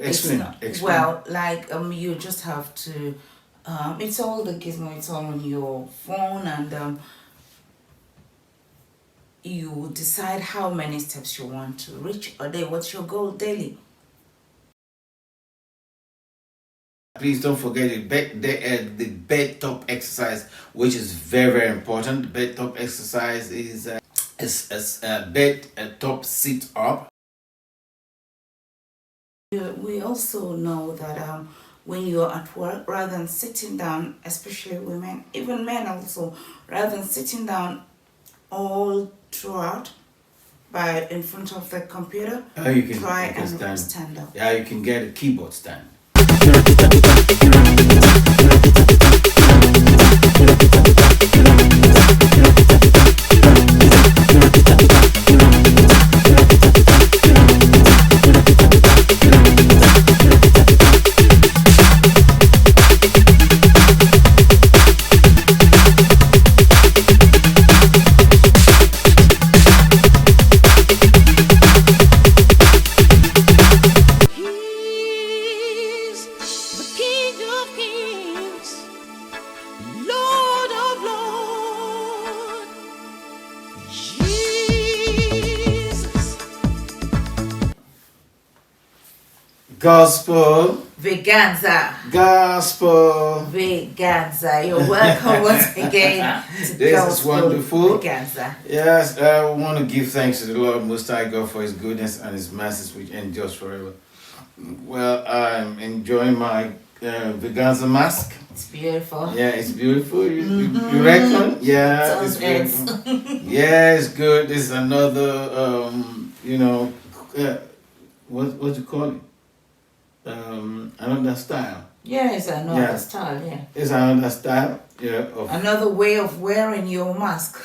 Explain. Well, like you just have to. It's all the gizmo. It's all on your phone, and you decide how many steps you want to reach a day. What's your goal daily? Please don't forget the bed top exercise, which is very very important. The bed top exercise is bed top sit up. We also know that when you're at work, rather than sitting down, especially women, even men also, rather than sitting down all throughout by in front of the computer, You can try you can and stand up. Yeah, you can get a keyboard stand. He's the King of Kings, Lord of Lords, Jesus. Gospel, Vaganza. gospel. Vaganza. You're welcome once again to This is Gospel wonderful. Vaganza. Yes, I want to give thanks to the Lord Most High God for His goodness and His mercies which endures forever. Well, I'm enjoying my Vaganza mask. It's beautiful. Yeah, it's beautiful. You reckon? Yeah, it's Sounds eggs. beautiful. Yeah, it's good. This is another, what you call it? Another style. Yeah, it's another Yeah. style, yeah. It's another style. Yeah. Another way of wearing your mask.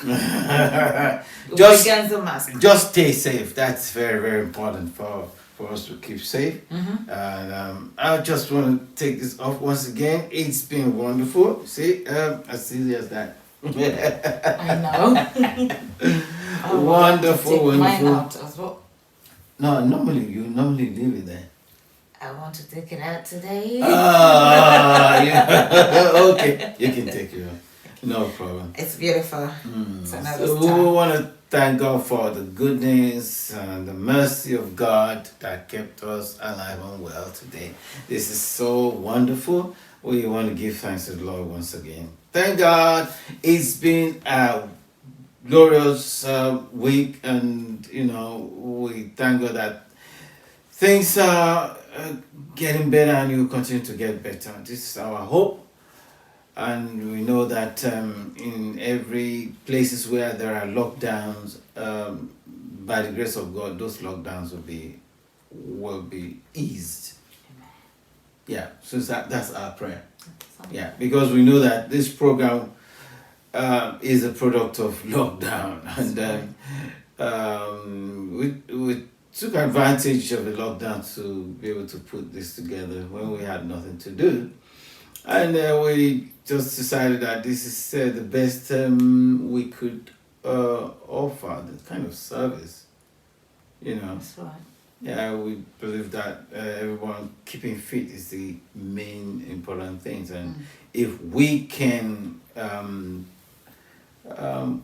Just Vaganza mask. Just stay safe. That's very, very important for us to keep safe. And I just want to take this off once again. It's been wonderful. See, as easy as that. I know. I will have to Wonderful, take mine wonderful. out as well. No, you normally leave it there. I want to take it out today. Ah, yeah. Okay, you can take it off. No problem. It's beautiful. It's another So we style. want to thank God for the goodness and the mercy of God that kept us alive and well today. This is so wonderful. We want to give thanks to the Lord once again. Thank God. It's been a glorious week, and we thank God that things are getting better and will continue to get better. This is our hope. And we know that in every places where there are lockdowns, by the grace of God, those lockdowns will be eased. Yeah, so that's our prayer. Yeah, because we know that this program is a product of lockdown, and we took advantage of the lockdown to be able to put this together when we had nothing to do. And we just decided that this is the best we could offer, the kind of service, That's right. Yeah, we believe that everyone keeping fit is the main important things. And if we can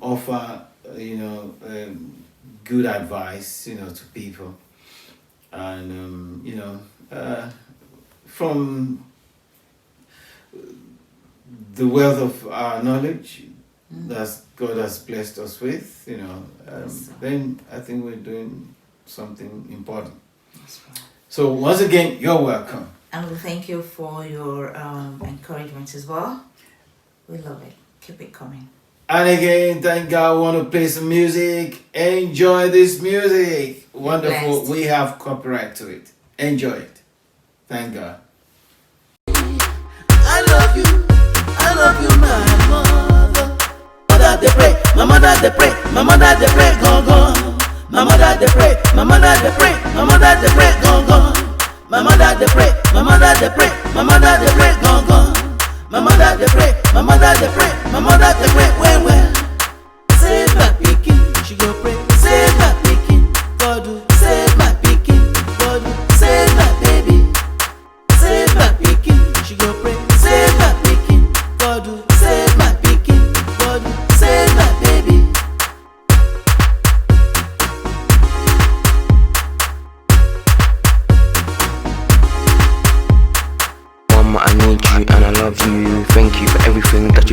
offer, good advice, to people, and, from the wealth of our knowledge that God has blessed us with, then I think we're doing something important. That's right. So once again, you're welcome. And we thank you for your encouragement as well. We love it. Keep it coming. And again, thank God. Want to play some music? Enjoy this music. Wonderful. blessed. We have copyright to it. Enjoy it. Thank God. I love you, my mother. Mother they pray, my mother they pray, my mother they pray, gone gone. My mother they pray, my mother they pray, my mother they pray, gone gone. My mother they pray, my mother they pray, my mother they pray, gone gone. My mother they pray, my mother they pray, my mother they pray, well. Save my pikin, she go pray. Save my pikin, God do. Save my pikin, God do. Save my baby.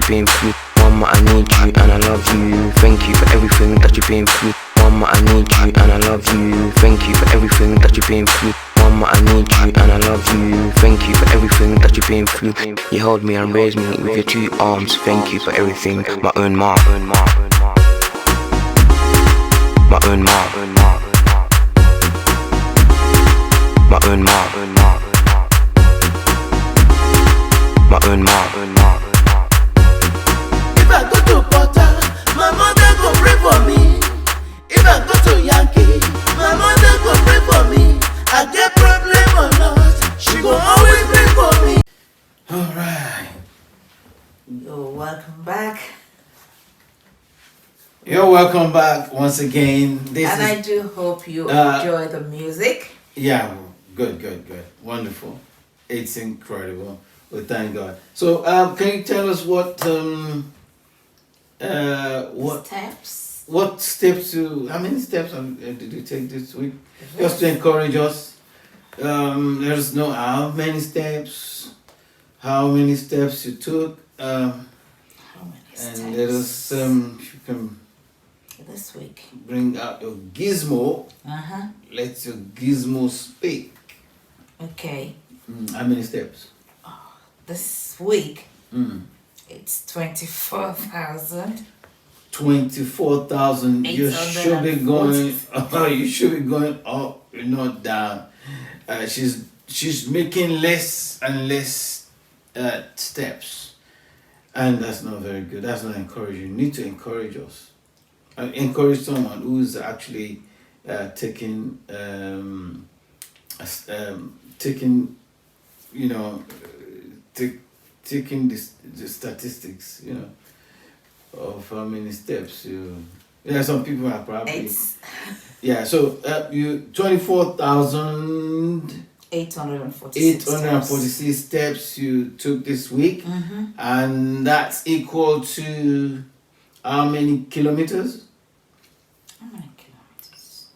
been for me. Mama, I need you and I love you. Thank you for everything that you've been for me. Mama, I need you and I love you. Thank you for everything that you've been for me. Mama, I need you and I love you. Thank you for everything that you've been for me. You held me and raised me with your 2 arms. Thank you for everything, my own mom. My own mom. My own mom. My own mom. If I go to Porta, my mother go pray for me. If I go to Yankee, my mother go pray for me. I get problem or not, she go always pray for me. All right. You're welcome back. You're welcome back once again. And I do hope you Uh, enjoy the music. Yeah, good. Wonderful. It's incredible. We thank God. So, can you tell us what Steps. what steps how many steps did you take this week? Just to encourage us. Let us know how many steps you took. How many steps? And let us, if you can This week. bring out your gizmo. Let your gizmo speak. Okay. How many steps? This week, it's 24,000. 24,000. You should be going. 840. You should be going up, not down. She's making less and less steps, and that's not very good. That's not encouraging. You need to encourage us. Encourage someone who's actually taking taking, taking the statistics, of how many steps you. Yeah, some people are probably. Yeah, so you 24,846 846 steps you took this week, and that's equal to how many kilometers? How many kilometers?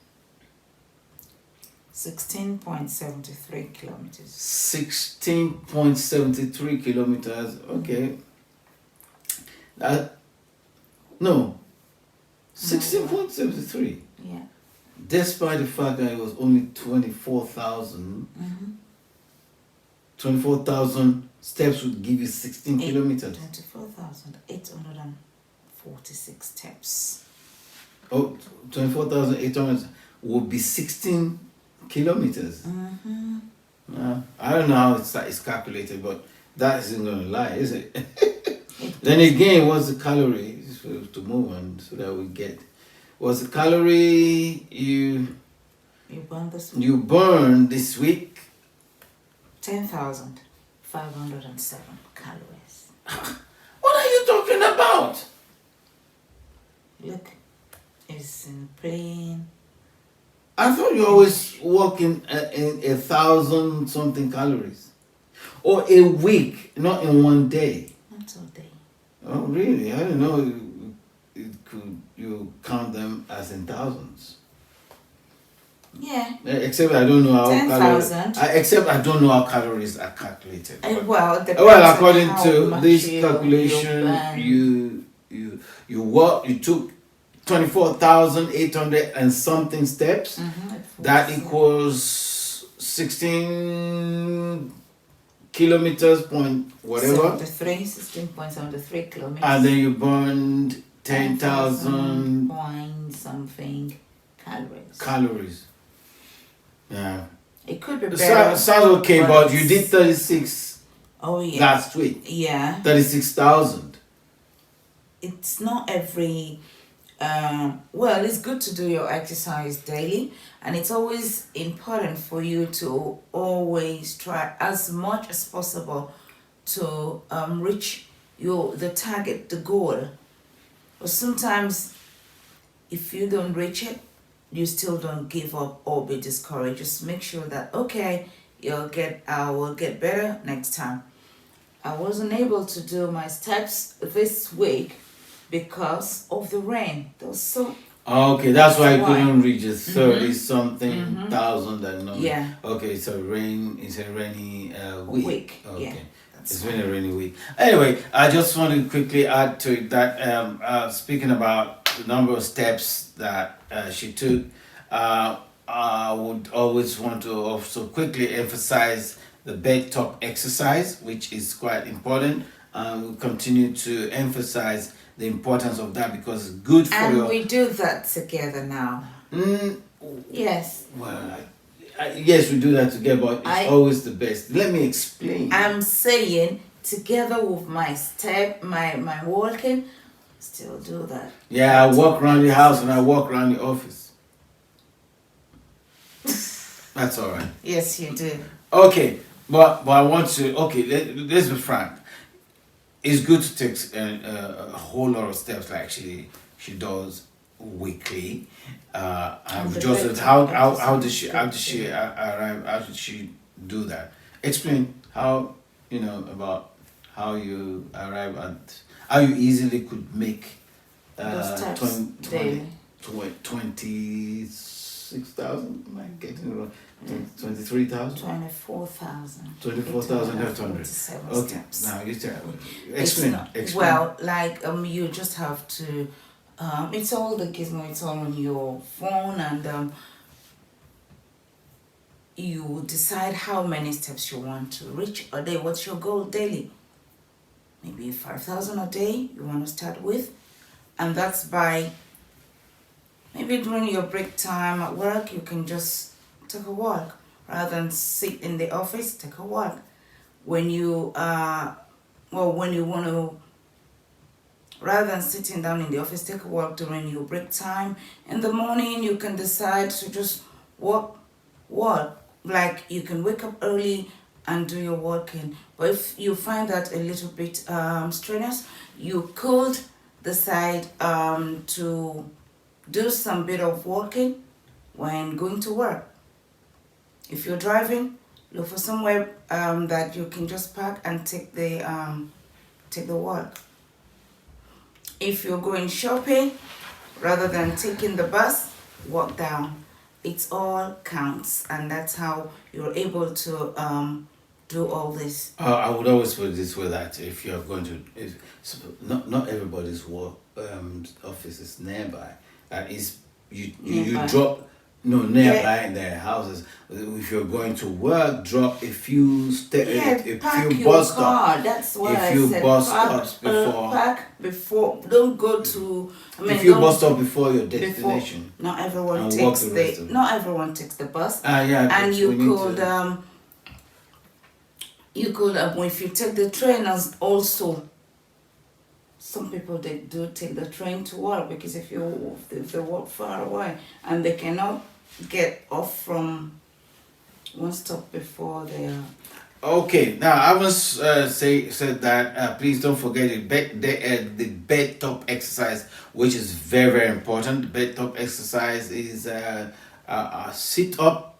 16.73 kilometers. 16.73 kilometers. Okay. No. 16.73. Yeah. Despite the fact that it was only 24,000. 24,000 steps would give you 16 kilometers. 24,846 steps. Oh, 24,800 would be 16 kilometers. I don't know how it's calculated, but that isn't going to lie, is it? Then again, what's the calorie to move on so that we get? What's the calorie you burn this week? 10,507 calories. What are you talking about? Look, it's in plain. I thought you always work in 1,000 something calories. Or a week, not in one day. Not all day. Oh, really? I didn't know you count them as in thousands. Yeah. Except I don't know how 10,000. Except I don't know how calories are calculated. Well, According to this calculation, you took 24,800 and something steps. That equals 16 kilometers point whatever. 16.73 kilometers. And then you burned 10,000 point something calories. Yeah. It could be better. Sounds okay, but you did 36 last week. Yeah. 36,000. It's not every. Well, it's good to do your exercise daily, and it's always important for you to always try as much as possible to reach the target, the goal. But sometimes, if you don't reach it, you still don't give up or be discouraged. Just make sure that I will get better next time. I wasn't able to do my steps this week because of the rain. There was so. Okay, that's why you couldn't reach the 30 something thousand. Yeah. Okay, it's a rainy week. Week. Okay. Yeah. It's been a rainy week. Anyway, I just want to quickly add to it that speaking about the number of steps that she took, I would always want to also quickly emphasize the bed top exercise, which is quite important. We'll continue to emphasize the importance of that because it's good for And your. we do that together now. Mm, Yes. well, yes, we do that together, but it's always the best. Let me explain. I'm saying together with my step, my walking, still do that. Yeah, I walk around the house and I walk around the office. That's all right. Yes, you do. Okay, but I want to. Okay, let's be frank. It's good to take a whole lot of steps, like she does weekly. And the just bed how top how did exercise she arrive? How did she do that? Explain how about how you arrive at how you easily could make Those steps daily. 26,000. Am I getting it wrong? 23,000. 24,000. 24,800. Okay. Steps. Now you tell. It's Explain. not, Explain. well, like you just have to. It's all the gizmo. It's all on your phone, and you decide how many steps you want to reach a day. What's your goal daily? Maybe 5,000 a day. You want to start with, and that's by. Maybe during your break time at work, you can just take a walk rather than sit in the office. Take a walk. When you when you want to. Rather than sitting down in the office, take a walk during your break time. In the morning, you can decide to just walk. Like you can wake up early and do your walking. But if you find that a little bit strenuous, you could decide to do some bit of walking when going to work. If you're driving, look for somewhere that you can just park and take the walk. If you're going shopping, rather than taking the bus, walk down. It all counts, and that's how you're able to do all this. I would always put it this way that if you're going to, not everybody's work office is nearby. That is, you drop nearby in their houses. If you're going to work, drop a few bus stops. That's what a few I said. bus stops before. Park before. Don't go to. A few bus stops before your destination. Not everyone and takes walk the rest of it. Not everyone takes the bus. Yeah, and you could if you take the train as also. Some people they do take the train to work because if they walk far away and they cannot get off from one stop before they are. Okay, now I was said that please don't forget the bed top exercise, which is very very important. The bed top exercise is a sit up.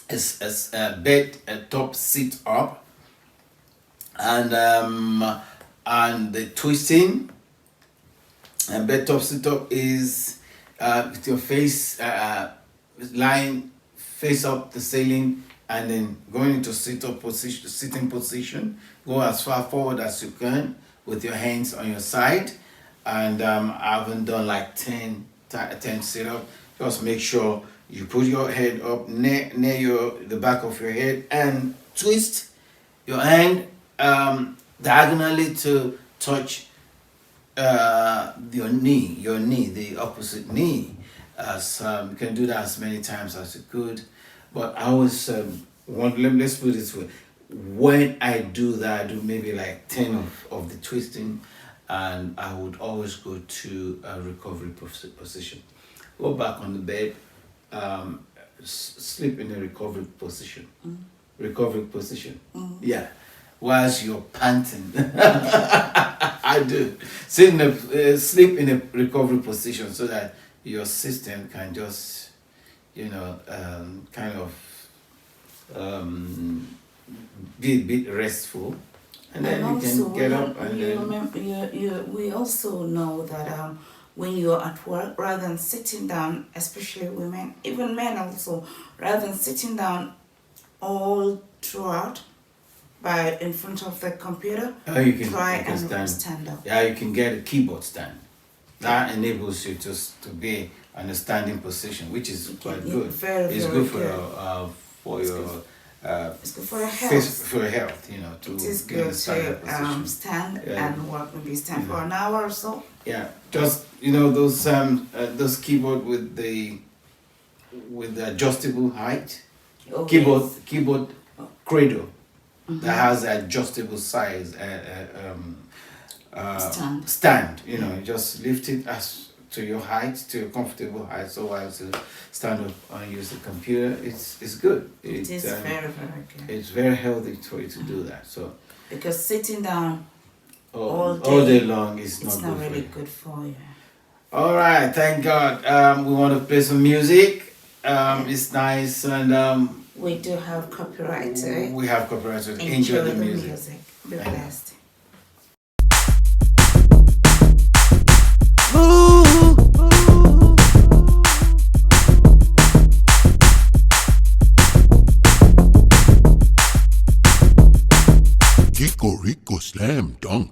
It's a bed top sit up, and the twisting. And bed top sit up is with your face lying face up the ceiling, and then going into sitting position. Go as far forward as you can with your hands on your side. And I haven't done like 10 sit up. Just make sure you put your head up near the back of your head and twist your hand diagonally to touch your knee, the opposite knee. As you can do that as many times as you could. But I always let's put it this way. When I do that, I do maybe like 10 of the twisting, and I would always go to a recovery position. Go back on the bed, sleep in a recovery position. Recovery position. Yeah. Whilst you're panting. I do. Sleep in a recovery position so that your system can just, kind of be a bit restful, and then you can get up and then. We also know that when you're at work, rather than sitting down, especially women, even men also, rather than sitting down all throughout, by in front of the computer, Oh, you can, try you can and stand up. Yeah, you can get a keyboard stand. That enables you to be in a standing position, which is quite Yeah, good. very, It's very good for good. your It's good for your health. for your health. You know, to It is be in a good standing to position. stand Yeah. and work, maybe stand for Yeah. an hour or so. Yeah, just those keyboard with the adjustable height. Oh, Keyboard cradle yes. that has adjustable size Stand. you know, you just lift it as to your height, to your comfortable height, so while to stand up and use the computer, it's good. It is very, very good. It's very healthy for you to do that. So Because sitting down all all day day, long is it's not not good for really you. good for you. All right, thank God. We want to play some music. It's nice, and We do have copyright. we have copyrighted. Enjoy the the music. music. Be Thank you. blessed. Rico Rico Slam Dunk.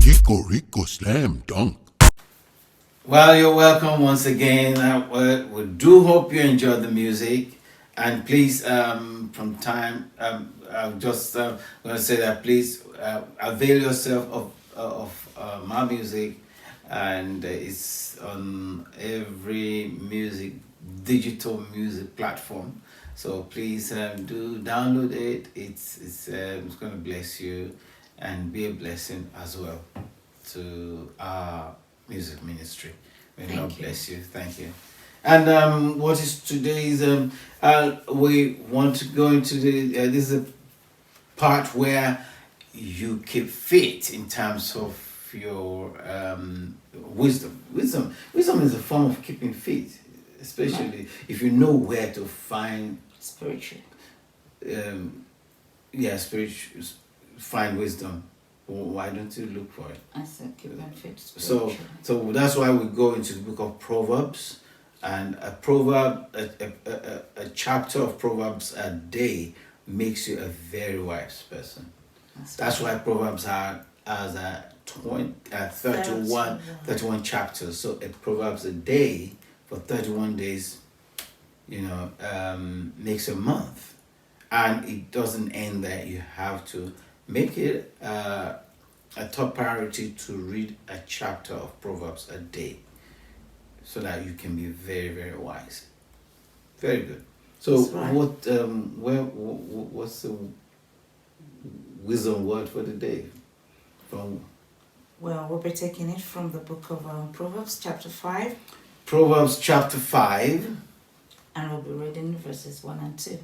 Rico Rico Slam Dunk. Well, you're welcome once again. We do hope you enjoyed the music, and please, from time, I'm just going to say that please avail yourself of my music, and it's on every digital music platform. So please do download it. It's going to bless you, and be a blessing as well to our music ministry. May Thank God you. bless you. Thank you. And what is today's? We want to go into this is a part where you keep fit in terms of your wisdom. Wisdom is a form of keeping fit, especially if you know where to find Spiritual. spiritual, find wisdom. Why don't you look for it? I said keep them fit So, spiritually. that's why we go into the book of Proverbs, and a chapter of Proverbs a day makes you a very wise person. That's why Proverbs has a 31 chapters. So a Proverbs a day for 31 days, makes a month, and it doesn't end there. You have to make it a top priority to read a chapter of Proverbs a day, so that you can be very, very wise. Very good. So That's right. what's the wisdom word for the day? Well, we'll be taking it from the book of Proverbs chapter 5, Proverbs chapter 5, and we'll be reading verses 1 and 2.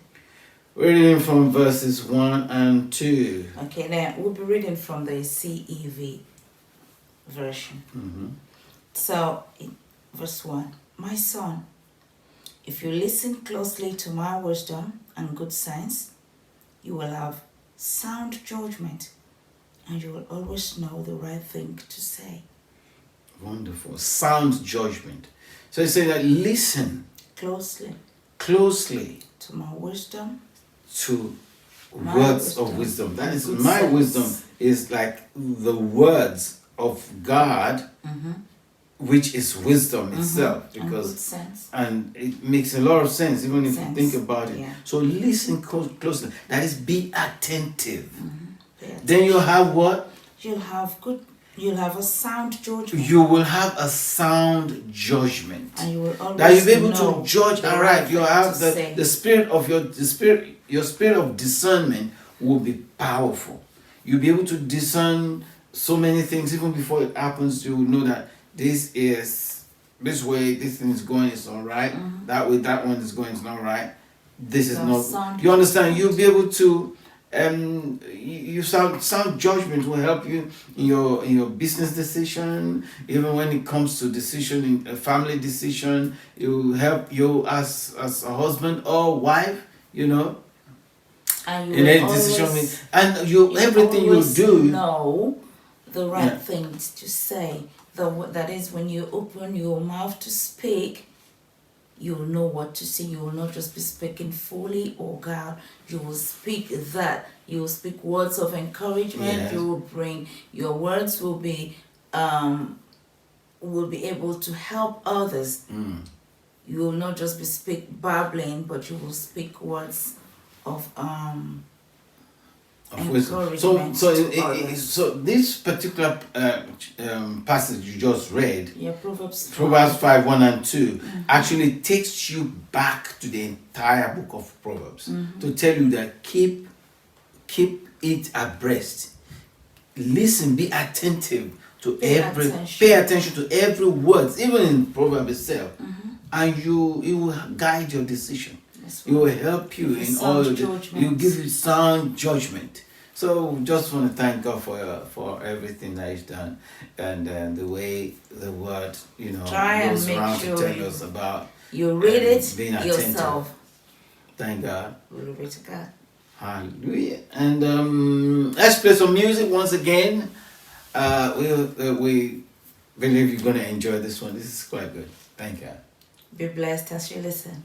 reading from verses 1 and 2. Okay, now we'll be reading from the CEV version. So, in verse 1, my son, if you listen closely to my wisdom and good sense, you will have sound judgment, and you will always know the right thing to say. Wonderful. Sound judgment. So it's saying that listen closely To my wisdom, to My words of wisdom wisdom. That and is, good my sense. wisdom is like the words of God, which is wisdom itself, and good because sense. and it makes a lot of sense even if you Sense, think about it. yeah. So listen closely. That is, be attentive. Yeah. Then you have what? You'll have a sound judgment. You will have a sound judgment. And you will always That you'll be able know to judge the and right right. You thing have to say. the spirit of your spirit of discernment will be powerful. You'll be able to discern so many things even before it happens. You will know that this way, this thing is going, it's all right. That way, that one is going, it's not right. This is So not. sound You understand? You'll be able to. You sound judgment will help you in your business decision, even when it comes to decision in a family decision. It will help you as a husband or wife. And you in will any decision always, and you everything you always do. know the right Yeah. things to say. That is, when you open your mouth to speak, you will know what to say. You will not just be speaking fully or God. You will speak that. You will speak words of encouragement. Yes. You will bring your words will be able to help others. You will not just be speak babbling, but you will speak words of Of wisdom. encouragement So to others. so this particular passage you just read, Yeah, Proverbs. Proverbs 5, 1 and 2, actually takes you back to the entire book of Proverbs to tell you that keep it abreast. Listen, be attentive to Pay pay attention to every word, even in Proverbs itself, and it will guide your decision. That's It will right. help you Give you in sound all. It judgment. will give you sound judgment. So just want to thank God for everything that He's done, and the way the Word Try and goes make around sure to tell you- us about. You read it being attentive. yourself. Thank God. Glory to God. Hallelujah. And let's play some music once again. We believe you're gonna enjoy this one. This is quite good. Thank God. Be blessed as you listen.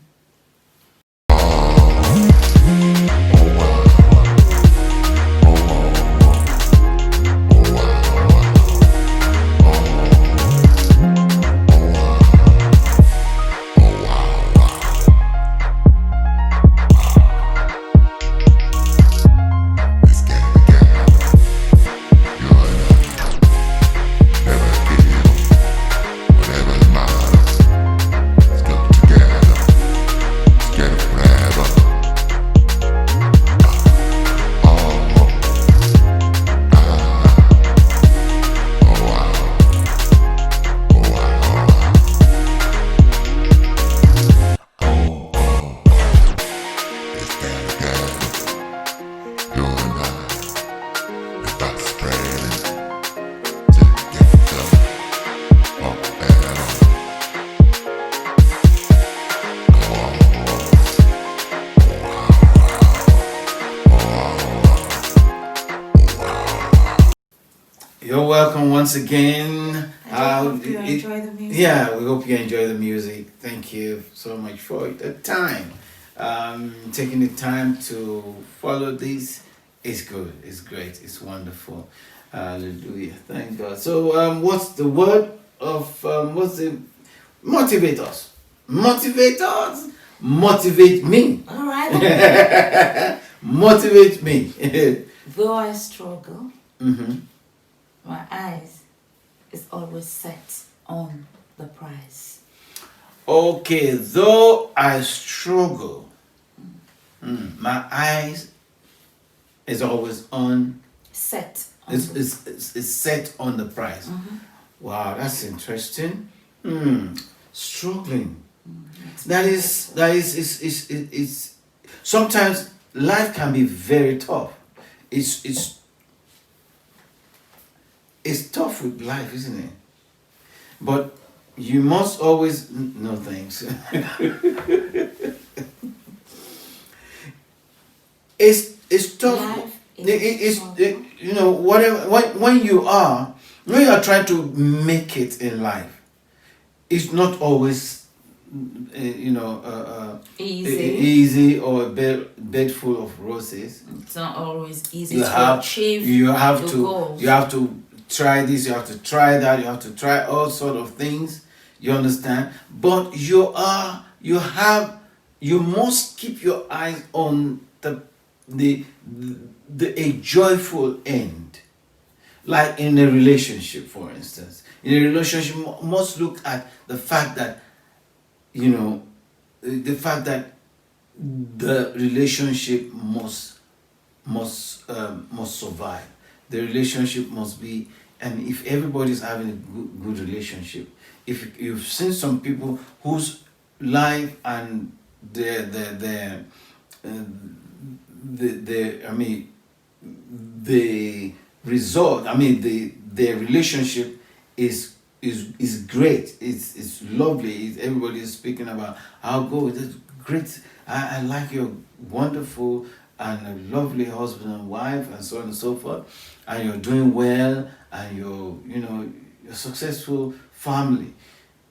You're welcome once again. I hope you enjoy the music. Yeah, we hope you enjoy the music. Thank you so much for the time. Taking the time to follow this is good. It's great. It's wonderful. Hallelujah. Thank God. So, what's the word of what's the motivate us? Motivate us. Motivate me. All right. Motivate me. Though I struggle, Mm-hmm. my eyes is always set on the prize. Okay, though I struggle, my eyes is always on. Set on It's set on the prize. Wow, that's interesting. Struggling. That is sometimes life can be very tough. It's tough with life, isn't it? But you must always no thanks. It's tough. Life It's struggle. whatever when you are trying to make it in life, it's not always easy or a bed full of roses. It's not always easy You to have achieve you have your to goals. you have to try this, you have to try that, you have to try all sort of things. You understand? But you must keep your eyes on the a joyful end. Like in a relationship, for instance. In a relationship, you must look at the fact that the fact that the relationship must survive. The relationship must be, and if everybody's having a good relationship, if you've seen some people whose life and the result, their relationship is great. It's lovely. Everybody is speaking about how good. It's great. I like your wonderful and a lovely husband and wife and so on and so forth, and you're doing well and you're a successful family,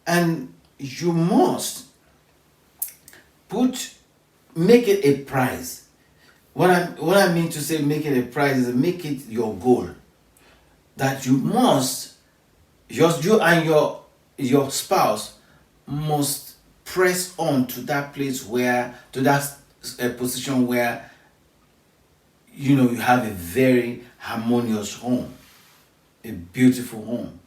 and you must make it a prize. What I mean to say make it a prize is make it your goal, that you must, just you and your spouse must press on to that place to that position where you have a very harmonious home, a beautiful home,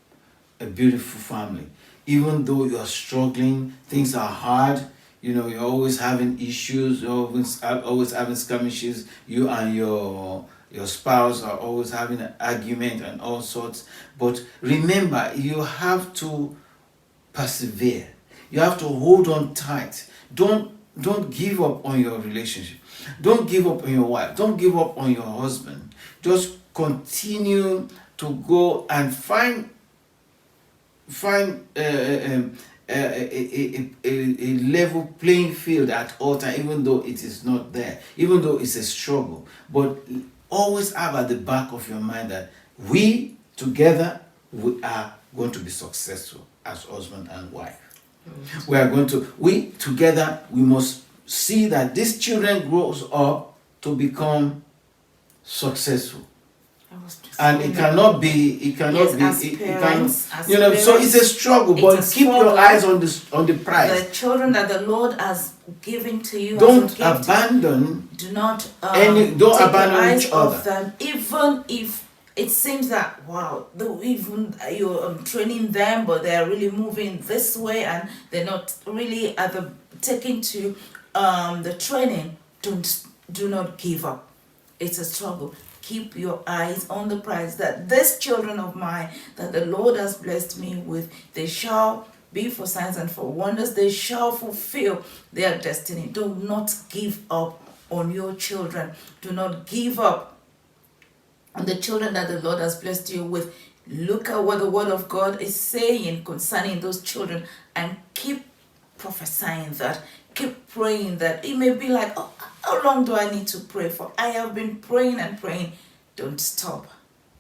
a beautiful family. Even though you're struggling, things are hard, you're always having issues, you're always having skirmishes, you and your spouse are always having an argument and all sorts. But remember, you have to persevere. You have to hold on tight. Don't give up on your relationship. Don't give up on your wife. Don't give up on your husband. Just continue to go and find a level playing field at all time, even though it is not there, even though it's a struggle. But always have at the back of your mind that we together we are going to be successful as husband and wife. We together we must see that these children grows up to become successful. And it cannot be so it's a struggle, but keep your eyes on the prize. The children that the Lord has given to you, don't abandon don't abandon each other. Them, even if it seems that even you're training them, but they're really moving this way and they're not really taking to the training. Do not give up. It's a struggle. Keep your eyes on the prize, that these children of mine that the Lord has blessed me with, they shall be for signs and for wonders. They shall fulfill their destiny. Do not give up on your children. Do not give up on the children that the Lord has blessed you with. Look at what the Word of God is saying concerning those children and keep prophesying that. Keep praying that. It may be like, how long do I need to pray for? I have been praying and praying. Don't stop.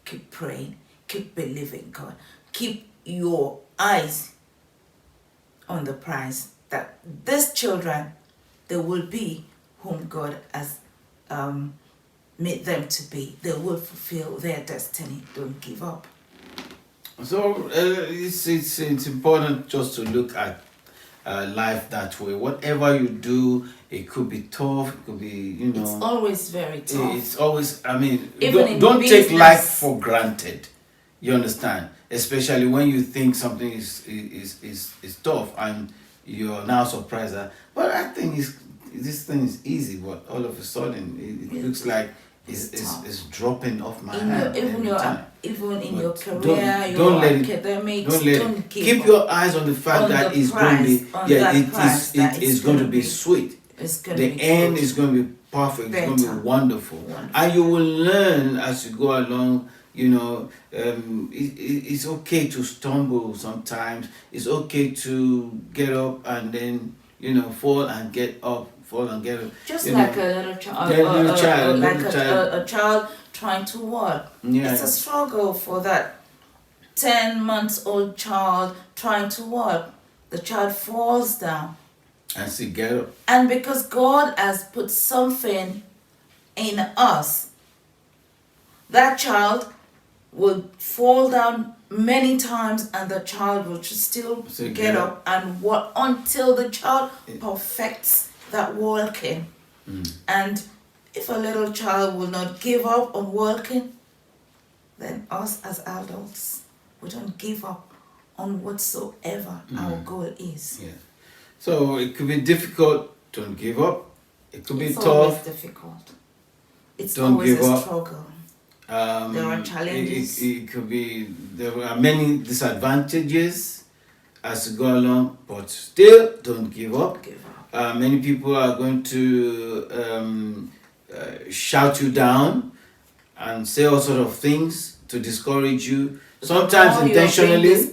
Keep praying. Keep believing God. Keep your eyes on the prize, that these children, they will be whom God has made them to be. They will fulfill their destiny. Don't give up. So it's important just to look at life that way. Whatever you do, it could be tough, it could be, It's always very tough. It's always, Even don't business, take life for granted. You understand? Especially when you think something is tough and you're now surprised that, but I think this thing is easy, but all of a sudden it looks like it's dropping off my hand. Even in your career, your academics, keep your eyes on the fact that it's going to be it is going to be sweet. The end is going to be perfect. It's going to be wonderful, and you will learn as you go along. It's okay to stumble sometimes. It's okay to get up and then fall and get up. Fall and get up. Just like a little child, a child trying to walk. Yeah. It's a struggle for that 10-month-old child trying to walk. The child falls down. And see, get up. And because God has put something in us, that child will fall down many times and the child will still get up and walk until the child perfects that walking. And if a little child will not give up on walking, then us as adults, we don't give up on whatsoever our goal is. Yeah. So it could be difficult. Don't give up. It could be tough. It's always difficult. It's don't always give a up. struggle. There are challenges. It could be, there are many disadvantages as you go along, but still don't give up. Many people are going to shout you down and say all sort of things to discourage you. Sometimes intentionally.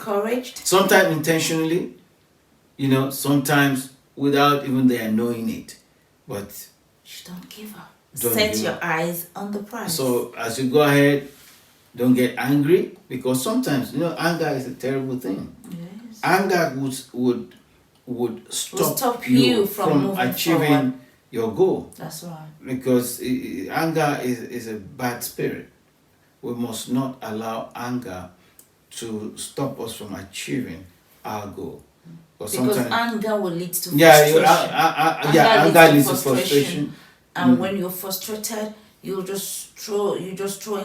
Sometimes intentionally. Sometimes without even their knowing it. But don't give up. Don't Set do your it. eyes on the prize. So as you go ahead, don't get angry, because sometimes anger is a terrible thing. yes. Anger would stop, stop you from moving achieving forward. your goal, That's right. because anger is a bad spirit. We must not allow anger to stop us from achieving our goal. But Because sometimes, anger will lead to yeah, frustration. anger leads to frustration. And when you're frustrated, you just throw in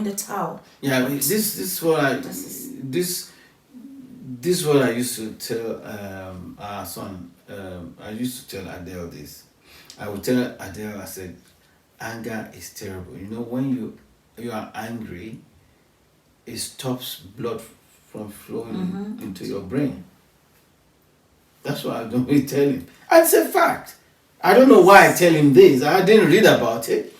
the towel. Yeah, this is what I This is- this this is what I used to tell our son. I used to tell Adele this. I would tell Adele, I said, anger is terrible. When you are angry, it stops blood from flowing into your brain. That's what I don't really tell him. And it's a fact. I don't know why I tell him this. I didn't read about it,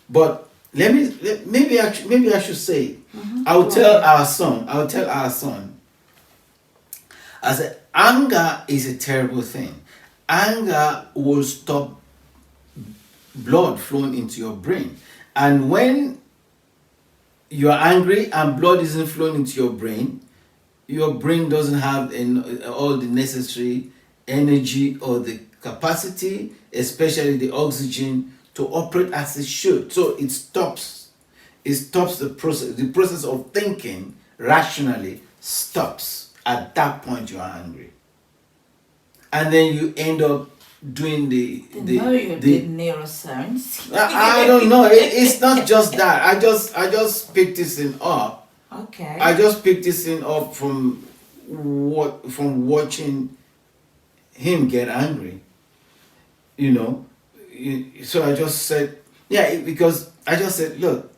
but maybe I should say it. I will tell our son. I will tell our son. I said, anger is a terrible thing. Anger will stop blood flowing into your brain, and when you are angry and blood isn't flowing into your brain doesn't have all the necessary energy or the capacity, especially the oxygen, to operate as it should. So it stops the process. The process of thinking rationally stops. At that point you are angry, and then you end up doing the did neuroscience. I don't know. It's not just that. I just picked this thing up. Okay. I just picked this thing up from watching him get angry. So I just said, yeah, because I just said, look,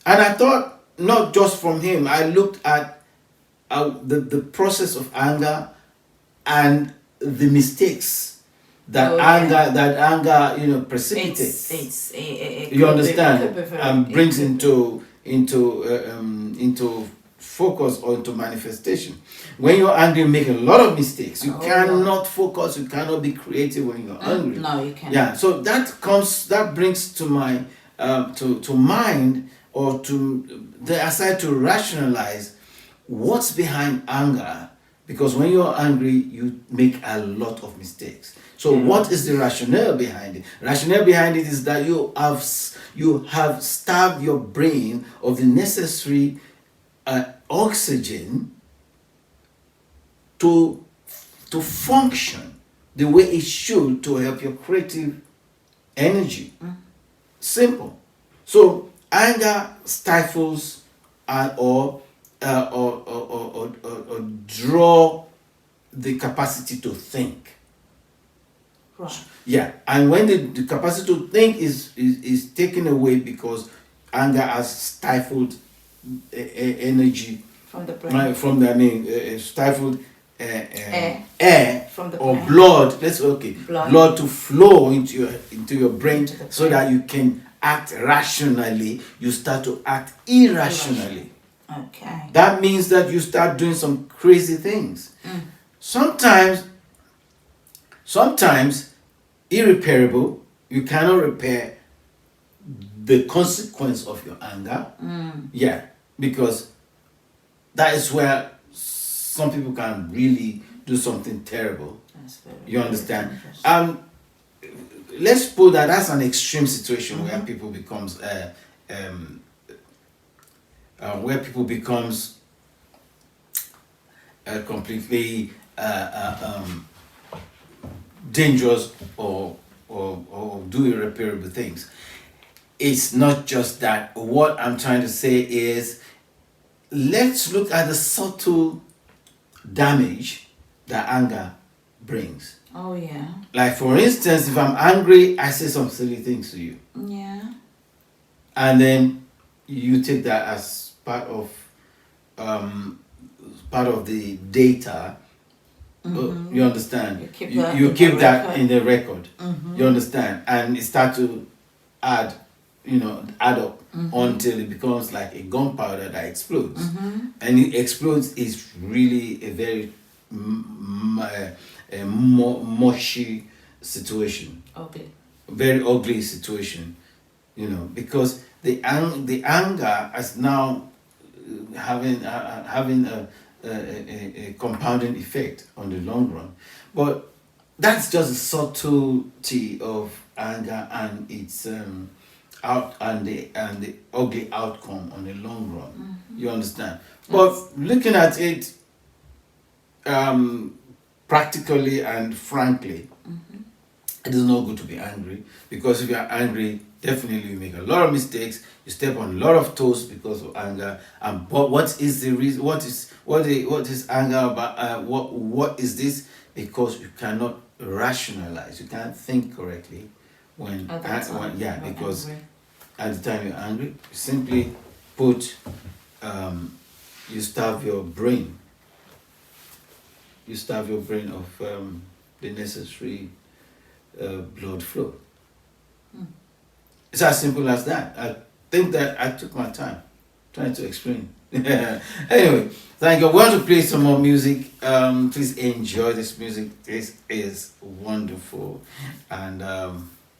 and I thought not just from him. I looked at the process of anger and the mistakes that anger precipitates. You understand? And brings into focus or into manifestation. When you're angry, you make a lot of mistakes. You cannot focus. You cannot be creative when you're angry. No, you can't. Yeah. So that brings to my to mind, or to the aside to rationalize what's behind anger, because when you're angry you make a lot of mistakes. So what is the rationale behind it? Rationale behind it is that you have starved your brain of the necessary oxygen to function the way it should, to help your creative energy. Simple. So anger stifles or draw the capacity to think. Right. Yeah, and when the capacity to think is taken away because anger has stifled energy From the brain. stifled air From the or brain. blood. Blood. Blood to flow into your brain, Into the so brain. that you can act rationally. You start to act irrationally. Okay. That means that you start doing some crazy things. Sometimes irreparable. You cannot repair the consequence of your anger. Yeah, because that is where some people can really do something terrible. That's very, You very understand? interesting. Let's put that's an extreme situation where people becomes completely dangerous or do irreparable things. It's not just that. What I'm trying to say is, let's look at the subtle damage that anger brings. Oh yeah. Like, for instance, if I'm angry, I say some silly things to you, Yeah. and then you take that as part of the data. You understand? You keep that in the in the record. You understand? And it starts to add up until it becomes like a gunpowder that explodes. And it explodes is really a very mushy situation. Okay. Very ugly situation. because the anger is now having a compounding effect on the long run. But that's just the subtlety of anger and its out and the ugly outcome on the long run. You understand? But looking at it practically and frankly, it is not good to be angry, because if you are angry, definitely you make a lot of mistakes. You step on a lot of toes because of anger. And but what is the reason? What is anger about? What is this? Because you cannot rationalize. You can't think correctly when because angry. at the time you're angry, you simply put you starve your brain. You starve your brain of the necessary blood flow. It's as simple as that. I think that I took my time trying to explain. Anyway, thank you. I want to play some more music. Please enjoy this music. This is wonderful. And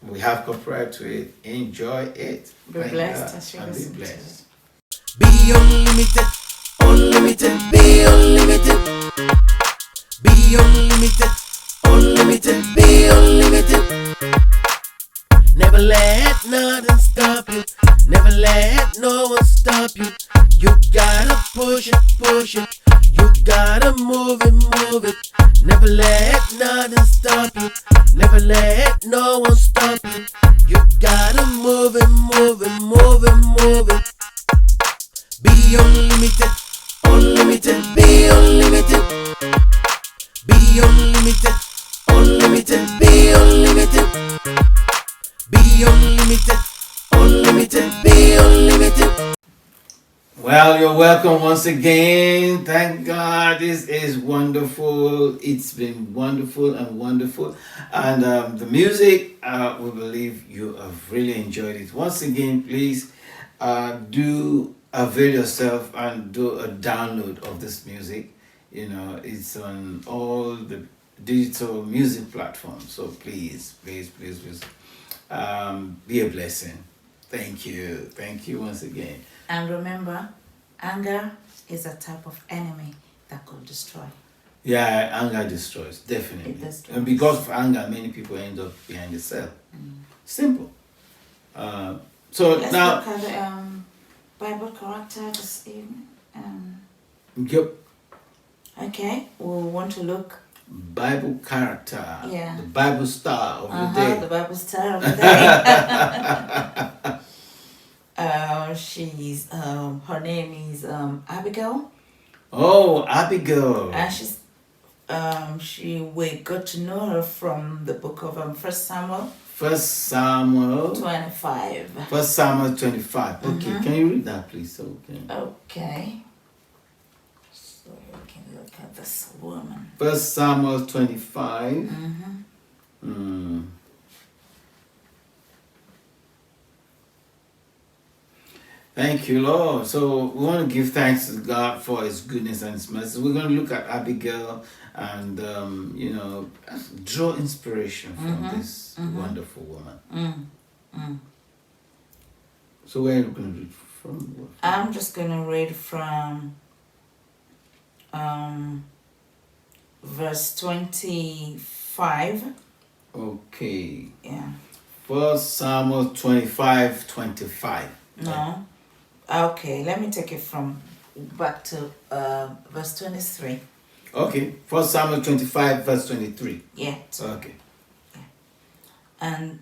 we have copyright to it. Enjoy it. Be Thank blessed God, as you and be listen to blessed. Be unlimited, unlimited, be unlimited. Be unlimited, unlimited, be unlimited. Never let nothing stop you. Never let no one stop you. You gotta push it. You gotta move it. Never let nothing stop you. Never let no one stop you. You gotta move it. Be unlimited, unlimited, be unlimited. Be unlimited, unlimited, be unlimited. Be unlimited, unlimited, be unlimited. Well, you're welcome once again. Thank God. This is wonderful. It's been wonderful and wonderful. And the music, we believe you have really enjoyed it. Once again, please do avail yourself and do a download of this music. It's on all the digital music platforms. So please be a blessing. Thank you once again. And remember, anger is a type of enemy that could destroy. Yeah, anger destroys, definitely. It destroys. And because of anger, many people end up behind the cell. Simple. So Let's now, look at the Bible character this evening. yep, Okay, we want to look. Bible character, Yeah. the Bible star of the The day. Bible star of the day. She's her name is Abigail, Oh, Abigail. and we got to know her from the book of 1 Samuel First Samuel 25. 1 Samuel 25. Okay, can you read that, please? So, Okay, so we can look at this woman. 1 Samuel 25. Thank you, Lord. So we want to give thanks to God for His goodness and His mercy. We're going to look at Abigail and, draw inspiration from this wonderful woman. So where are you going to read from? I'm just going to read from verse 25. Okay. Yeah. 1 Samuel 25:25. No. Okay, let me take it from back to verse 23. Okay. 1 Samuel 25, verse 23. Yeah. Okay. And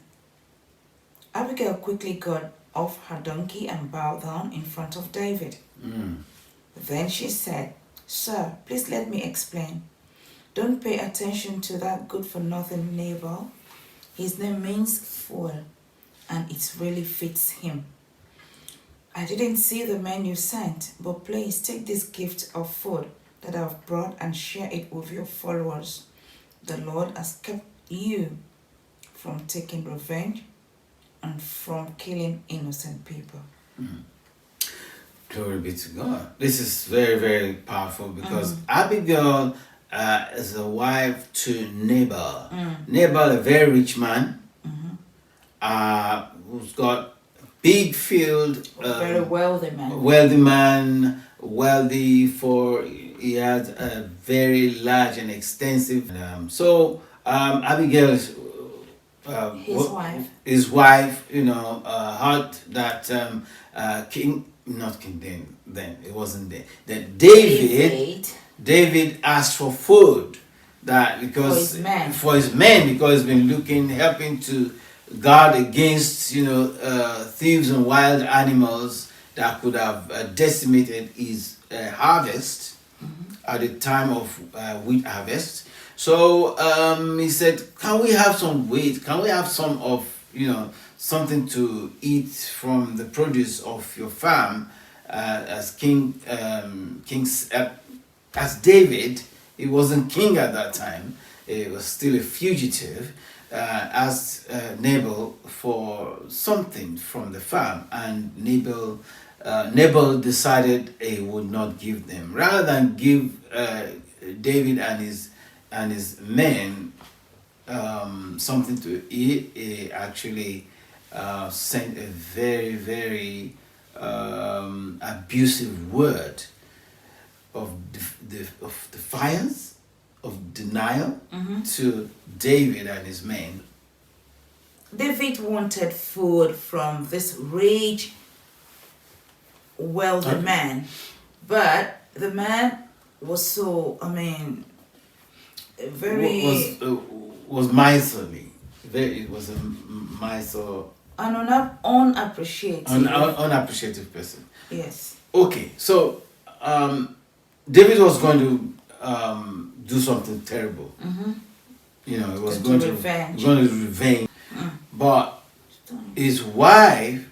Abigail quickly got off her donkey and bowed down in front of David. Then she said, "Sir, please let me explain. Don't pay attention to that good-for-nothing Nabal. His name means fool, and it really fits him. I didn't see the man you sent, but please take this gift of food that I've brought and share it with your followers. The Lord has kept you from taking revenge and from killing innocent people." Glory be to God. This is very, very powerful because Abigail is a wife to Nabal. Nabal, a very rich man, who's got big field, Very wealthy man. wealthy for he had a very large and extensive. So Abigail, his wife, heard that King, not King then it wasn't there. That David asked for food that because for his men because he's been helping to guard against thieves and wild animals that could have decimated his harvest at the time of wheat harvest. So he said, "Can we have some wheat? Can we have some of something to eat from the produce of your farm?" As as David, he wasn't king at that time. He was still a fugitive. Asked Nabal for something from the farm, and Nabal decided he would not give them. Rather than give David and his men something to eat, he actually sent a very, very abusive word of defiance, of denial to David and his men. David wanted food from this rich, wealthy man, but the man was so, very was miserly. It was a miser, an unappreciative. Unappreciative person. Yes. Okay, so David was going to do something terrible. He was going to revenge. But his wife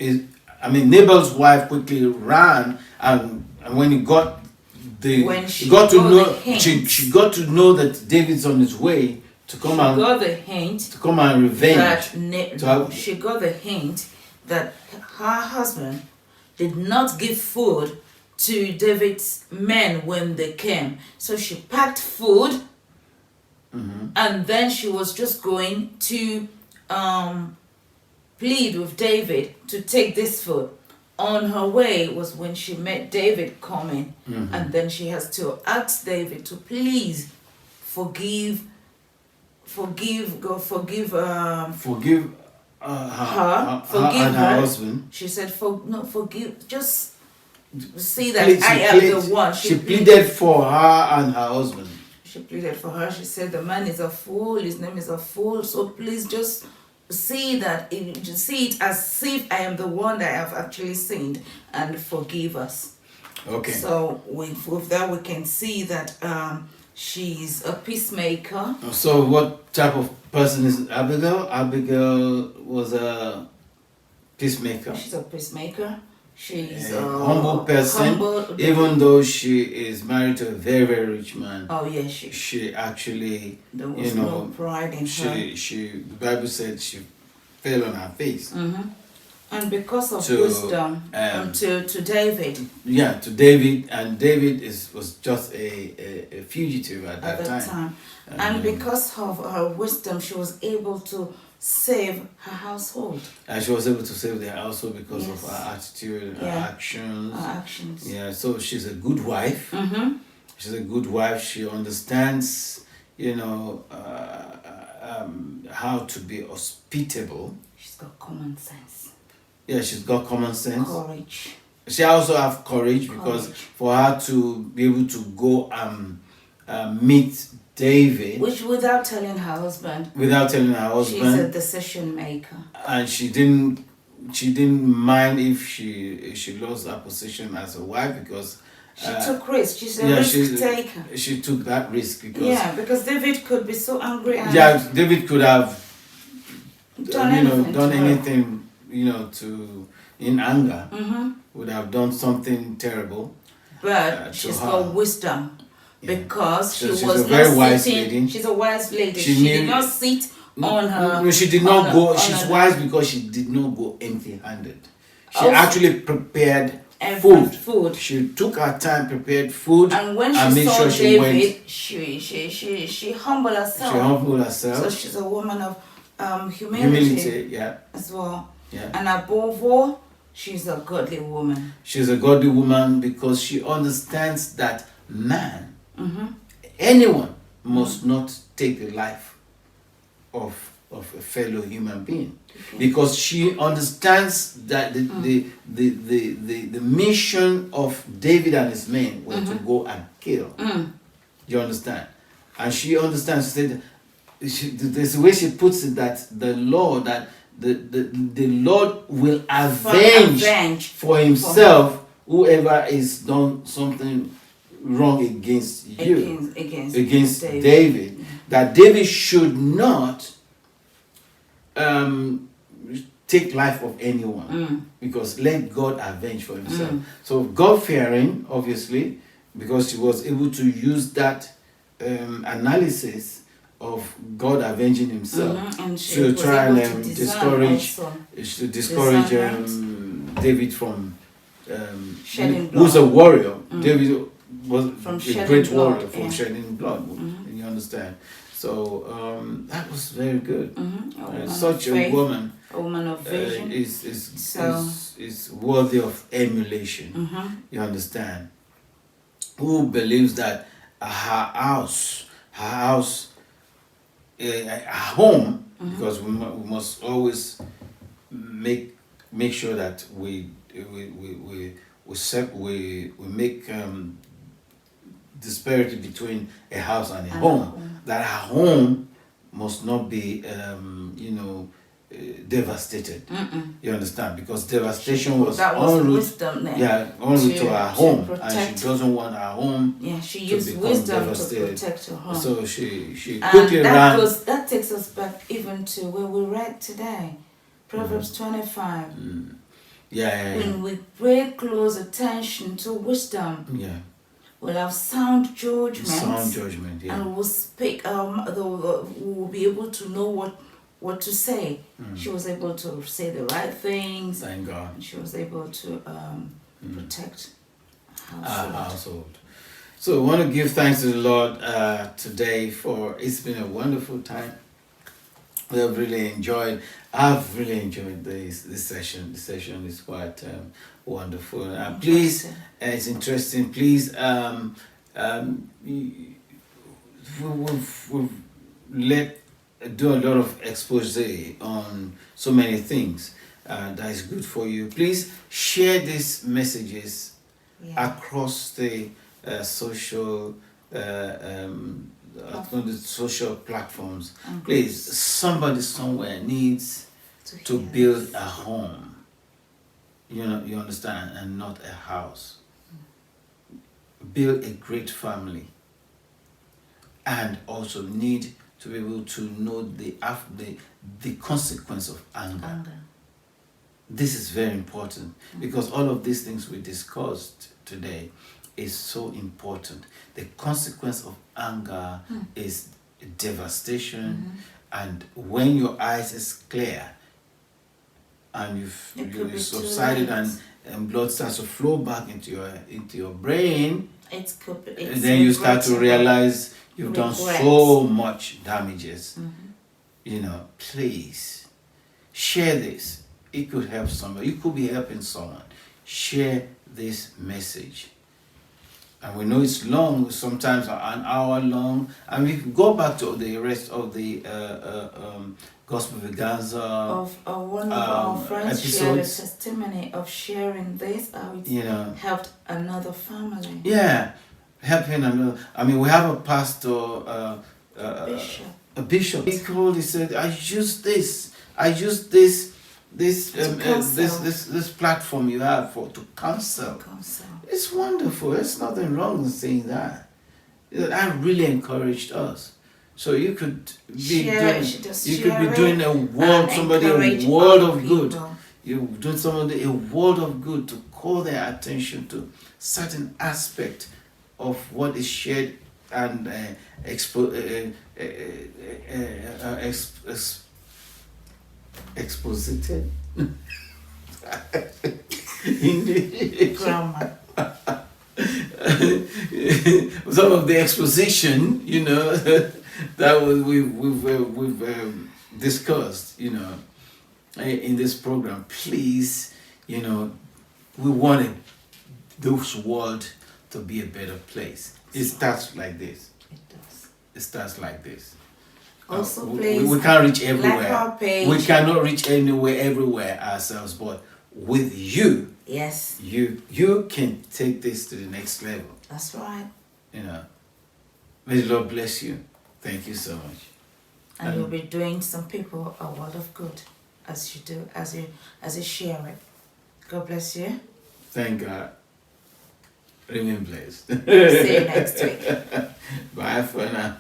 Nabal's wife quickly ran, and when he got she got to know that David's on his way to come and revenge. She got the hint that her husband did not give food to David's men when they came. So she packed food, and then she was just going to plead with David to take this food. On her way was when she met David coming, and then she has to ask David to please forgive her husband. She said, forgive, just see that I am the one. She pleaded for her and her husband. She pleaded for her. She said, the man is a fool, his name is a fool, so please just see it as if I am the one that I have actually sinned, and forgive us. Okay. So with that we can see that she's a peacemaker. So what type of person is Abigail? Abigail was a peacemaker. She's a peacemaker. She's a humble person. Even though she is married to a very, very rich man. Oh yes, she actually, there was no pride in her. The Bible said she fell on her face. And because of wisdom, to David. Yeah, to David, and David was just a fugitive at that time. And because of her wisdom, she was able to save her household. And she was able to save the household because of her attitude, her actions. Yeah, so she's a good wife. She's a good wife. She understands, how to be hospitable. She's got common sense. Yeah, she's got common sense. Courage. She also has courage because for her to be able to go and meet David, which without telling her husband. She's a decision maker. And she didn't mind if she lost her position as a wife because she took risk. She's a risk taker. She took that risk because David could be so angry. And David could have done anything in anger. Would have done something terrible. But she's got wisdom. Because she's a very wise lady. She's a wise lady. She did not sit on her. No, she did not go. She's wise because she did not go empty-handed. She actually prepared food. She took her time, prepared food, and when she saw David, she humbled herself. She humbled herself. So she's a woman of humility. Yeah. As well. Yeah. And above all, she's a godly woman. She's a godly woman because she understands that man, Mm-hmm. anyone, must not take the life of a fellow human being. Because she understands that the mission of David and his men were to go and kill. You understand? And she understands, she said, there's a way she puts it, that the Lord, that the Lord will avenge for himself whoever is done something wrong against you, against David. That David should not take life of anyone, because let God avenge for himself. So God fearing, obviously, because she was able to use that analysis of God avenging himself And she to was try able and to discourage discern David from shedding who's a blood. warrior. David was From a shedding great blood, warrior from yeah. shedding blood. You understand? So that was very good. Such a woman A woman of vision. is worthy of emulation. You understand? Who believes that her home, because we must always make sure that we make disparity between a house and a home. That her home must not be devastated. You understand? Because devastation was That was en route, wisdom there. en route to her home, and protect. she doesn't want her home. Yeah, she to used become wisdom devastated. to protect her home. So she And quickly ran. that takes us back even to where we read today, Proverbs 25. Yeah. When we pay close attention to wisdom, Yeah. we'll have sound judgment. Sound judgment, yeah. And we'll speak. We'll be able to know what to say. She was able to say the right things. Thank God. And she was able to protect Our household. household. So I want to give thanks to the Lord today, for it's been a wonderful time. I've really enjoyed this session. The session is quite wonderful. Please, it's interesting. Please, we've do a lot of expose on so many things that is good for you. Please share these messages across the social on the social platforms. Please, somebody somewhere needs to build a home. You understand, and not a house. Build a great family, and also need to be able to know the consequence of anger. This is very important, because all of these things we discussed today is so important. The consequence of anger is devastation, and when your eyes is clear and you've subsided and blood starts to flow back into your brain, then you start to realize you've done so much damages. Please share this. It could help somebody. You could be helping someone. Share this message. And we know it's long, sometimes an hour long. And we can go back to the rest of the Gospel Vaganza of one of our friends shared a episodes. testimony of sharing this, how it helped another family. Yeah, helping another. I mean, we have a pastor, a bishop. He called. He said, "I use this platform you have to counsel." It's wonderful. There's nothing wrong with saying that. That really encouraged us. So you could be doing a world of good. You're doing somebody a world of good to call their attention to certain aspect of what is shared and exposited. Grammar. Some of the exposition, that we've discussed, in this program, please, you know, we want this world to be a better place. It starts like this. It does. It starts like this. Also, we please can't reach like everywhere. our page. We cannot reach anywhere, everywhere ourselves. But with you, Yes, you can take this to the next level. that's right. You know, may the Lord bless you. Thank you so much. And you'll be doing some people a world of good as you do, as you share it. God bless you. Thank God. Remain blessed. See you next week. Bye for now.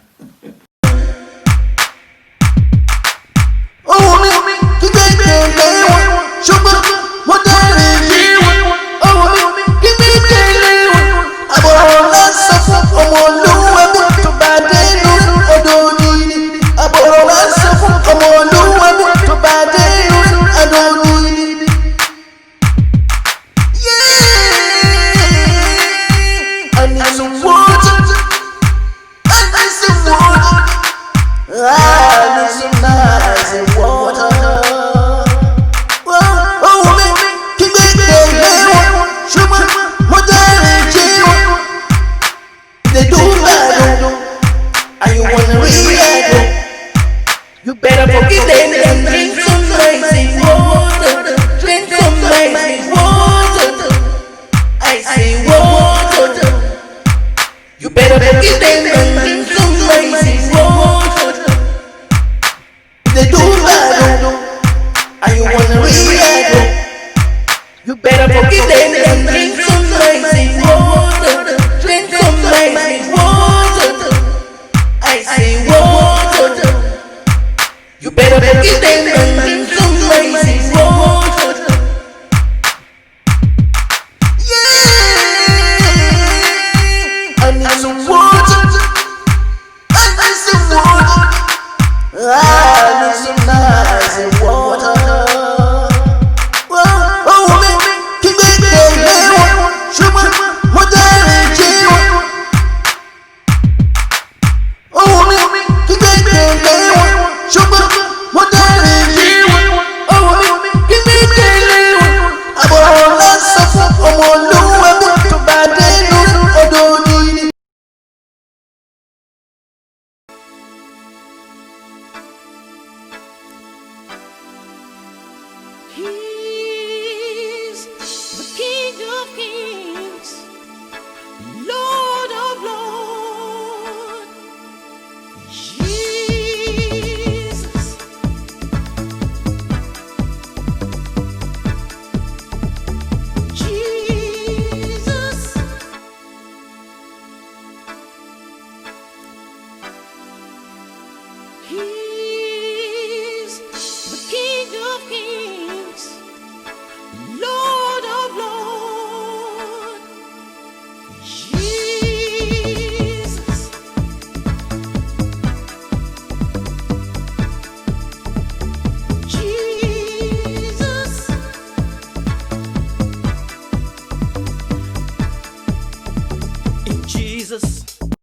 You better forgive them and drink some amazing water. Drink some amazing water. I say water. You better forgive them and drink some amazing water. They do bad, and you wanna react. You better forgive them and drink some amazing water. Drink some amazing water. I say water. You better forgive them and drink some amazing water. Yeah, I need some water. I need some water. I need some nice water. Oh, baby, keep it going. Sugar, water, chill. Oh, baby, keep it going. Sugar, water, chill. Oh, baby, keep it going. I'm gonna suffer. I'm gonna do to bad day. I don't need it. He's the King of Kings, Lord of Lords. Jesus, Jesus, He